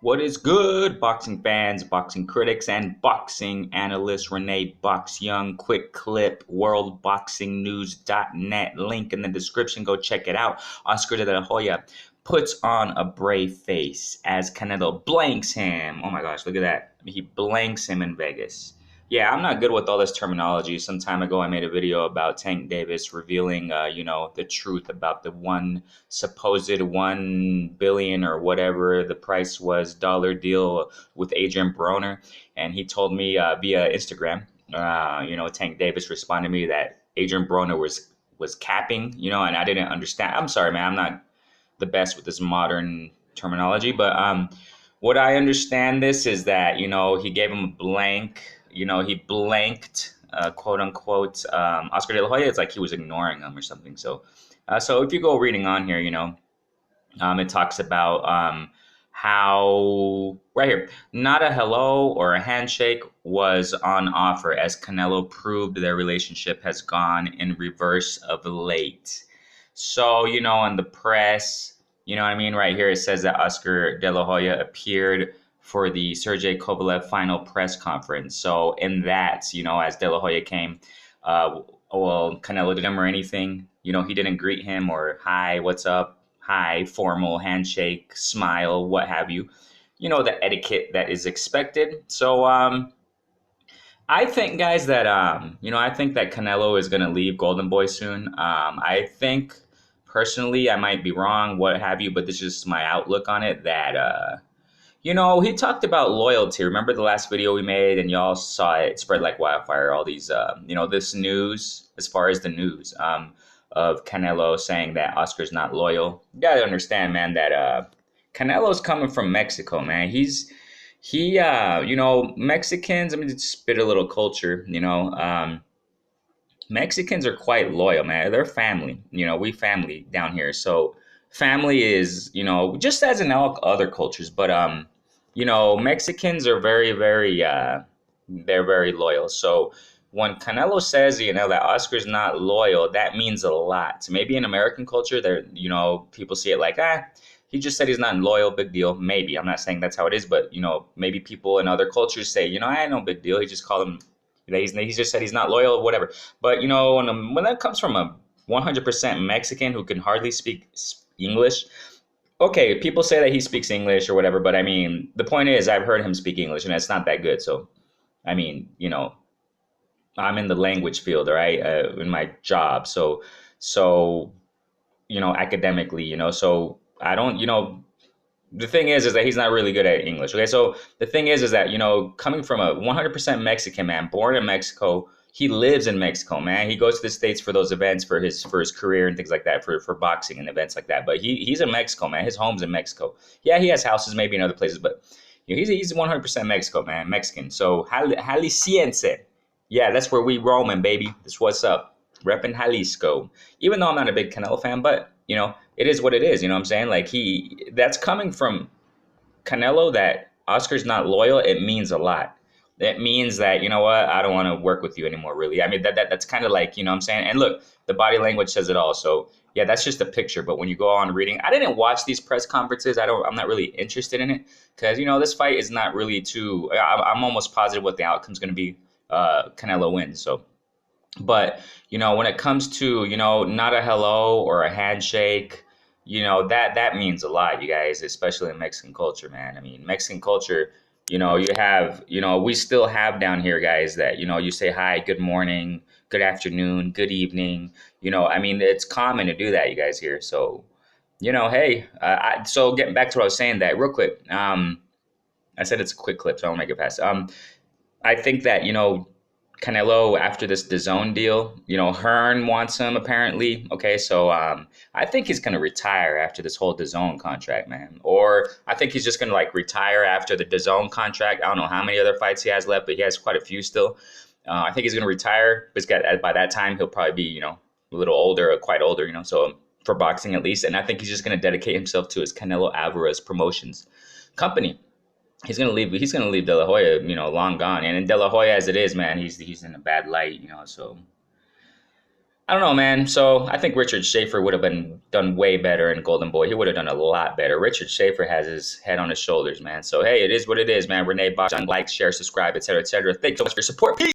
What is good, boxing fans, boxing critics, and boxing analyst Renee Box Young? Quick clip, worldboxingnews.net. Link in the description. Go check it out. Oscar de la Hoya puts on a brave face as Canelo blanks him. Oh my gosh, look at that. He blanks him in Vegas. Yeah, I'm not good with all this terminology. Some time ago, I made a video about Tank Davis revealing, the truth about the supposed 1 billion or whatever the price was dollar deal with Adrian Broner, and he told me via Instagram. Tank Davis responded to me that Adrian Broner was capping, and I didn't understand. I'm sorry, man. I'm not the best with this modern terminology, but what I understand this is that he gave him a blank. He blanked, quote unquote, Oscar De La Hoya. It's like he was ignoring him or something. So if you go reading on here, it talks about how right here, not a hello or a handshake was on offer as Canelo proved their relationship has gone in reverse of late. So, in the press, you know what I mean? Right here, it says that Oscar De La Hoya appeared for the Sergey Kovalev final press conference. So, in that, as De La Hoya came, Canelo didn't or anything. He didn't greet him or hi, what's up, hi, formal handshake, smile, what have you. The etiquette that is expected. So, I think, guys, that I think that Canelo is going to leave Golden Boy soon. I think personally, I might be wrong, what have you, but this is just my outlook on it. That he talked about loyalty. Remember the last video we made, and y'all saw it spread like wildfire. All these, this news, as far as the news of Canelo saying that Oscar's not loyal. You gotta understand, man, that Canelo's coming from Mexico, man. Mexicans, I mean, to spit a little culture, Mexicans are quite loyal, man. They're family, we family down here. So family is, just as in all other cultures, but, Mexicans are very, very, they're very loyal. So when Canelo says, that Oscar's not loyal, that means a lot. Maybe in American culture, people see it like, he just said he's not loyal, big deal. Maybe. I'm not saying that's how it is, but, maybe people in other cultures say, I no big deal. He just called him, he just said he's not loyal, whatever. But, when that comes from a 100% Mexican who can hardly speak English, okay, people say that he speaks English or whatever, but I mean, the point is, I've heard him speak English and it's not that good. So, I mean, I'm in the language field, right, in my job. So, academically, so I don't, the thing is that he's not really good at English. Okay, so the thing is that coming from a 100% Mexican man, born in Mexico, he lives in Mexico, man. He goes to the States for those events for his career and things like that, for boxing and events like that. But he's in Mexico, man. His home's in Mexico. Yeah, he has houses maybe in other places, but he's 100% Mexico, man, Mexican. So Jalisciense, yeah, that's where we roaming, baby. That's what's up. Repping Jalisco. Even though I'm not a big Canelo fan, but it is what it is. You know what I'm saying? Like that's coming from Canelo, that Oscar's not loyal. It means a lot. It means that, what, I don't want to work with you anymore, really. I mean, that's kind of like, what I'm saying? And look, the body language says it all. So yeah, that's just a picture. But when you go on reading, I didn't watch these press conferences. I'm not really interested in it because, this fight is not really too, I'm almost positive what the outcome's going to be. Canelo wins. So, but, when it comes to, not a hello or a handshake, that means a lot, you guys, especially in Mexican culture, man. I mean, Mexican culture, you have, we still have down here, guys, that, you say hi, good morning, good afternoon, good evening. I mean, it's common to do that, you guys here. So, hey, so getting back to what I was saying, that real quick, I said it's a quick clip, so I'll make it fast. I think that, Canelo, after this DAZN deal, Hearn wants him apparently. Okay, so I think he's gonna retire after this whole DAZN contract, man. Or I think he's just gonna retire after the DAZN contract. I don't know how many other fights he has left, but he has quite a few still. I think he's gonna retire because by that time he'll probably be a little older, or quite older, so for boxing at least. And I think he's just gonna dedicate himself to his Canelo Alvarez promotions company. He's gonna leave. He's gonna leave De La Hoya, long gone. And in De La Hoya, as it is, man, he's in a bad light, So I don't know, man. So I think Richard Schaefer would have been done way better in Golden Boy. He would have done a lot better. Richard Schaefer has his head on his shoulders, man. So hey, it is what it is, man. Renee Box, like, share, subscribe, etc., etc. Thanks so much for your support. Peace.